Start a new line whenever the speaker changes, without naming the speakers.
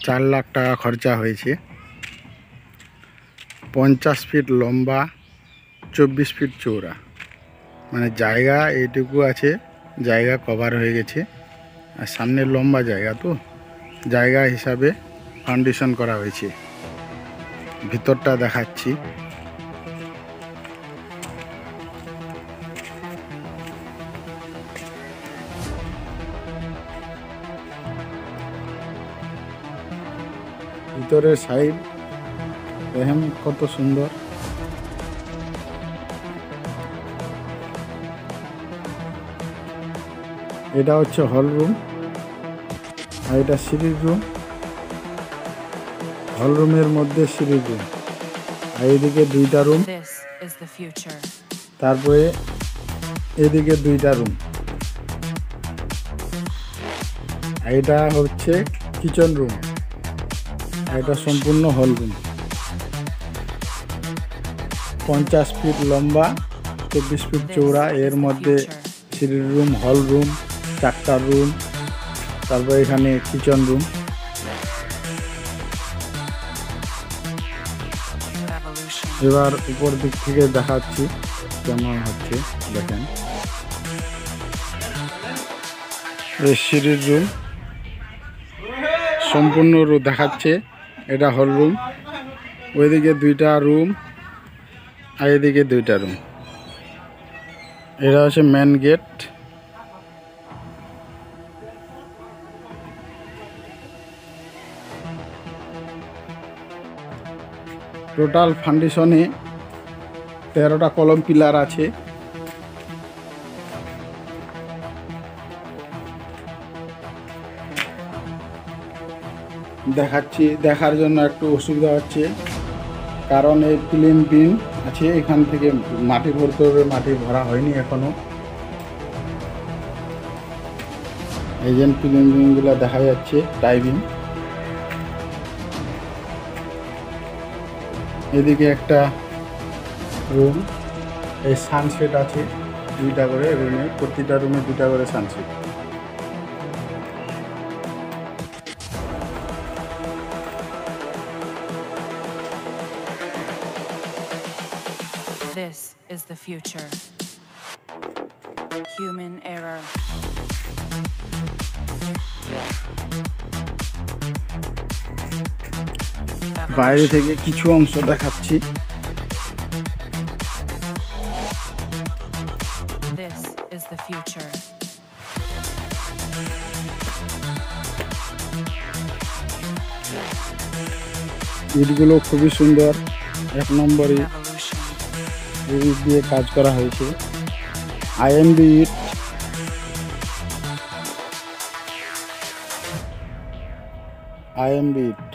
4 লাখ টাকা খরচা হয়েছে। 50 ফিট লম্বা, 24 ফিট চওড়া, মানে জায়গা এইটুকু আছে, জায়গা কভার হয়ে গেছে। আর সামনে লম্বা জায়গা, তো জায়গা হিসাবে ফাউন্ডেশন করা হয়েছে। ভিতরটা দেখাচ্ছি। ভিতরের সাইড দেখেন কত সুন্দর। এটা হচ্ছে হল রুম, আর এটা সিঁড়ির রুম। হল রুমের মধ্যে সিঁড়ির রুম, আর এদিকে 2টা রুম, তারপরে এদিকে 2টা রুম। আর এটা হচ্ছে কিচেন রুম, আর এটা সম্পূর্ণ হল রুম। 50 ফিট লম্বা, 24 ফিট চওড়া। এর মধ্যে সিঁড়ির রুম, হল রুম, 4টা রুম, তারপর এখানে কিচেন রুম। এবার উপর দিক থেকে দেখাচ্ছি কেমন হচ্ছে, দেখেন। এই সিঁড়ির রুম সম্পূর্ণ দেখাচ্ছে। এটা হল রুম, ওইদিকে 2টা রুম, আর এদিকে 2টা রুম। এটা হচ্ছে মেন গেট। টোটাল ফাউন্ডেশনে 13টা কলম পিলার আছে। দেখাচ্ছি, দেখার জন্য একটু অসুবিধা হচ্ছে, কারণ এই প্লেন বিম আছে, এখান থেকে মাটি ভরতে হবে, মাটি ভরা হয়নি এখনো। এই যে প্লেন বিমগুলো দেখা যাচ্ছে, টাই বিম। এদিকে একটা রুম, এই সানসেট আছে 2টা করে রুমে, প্রতিটা রুমে 2টা করে sunset.
This is the future. Human error.
বাইরে থেকে কিছু অংশ দেখাচ্ছি।
This is the future.
ইটগুলো খুবই সুন্দর, 1 নম্বরই ইট দিয়ে কাজ করা হয়েছে। আইএমবি ইট, আইএমবি ইট।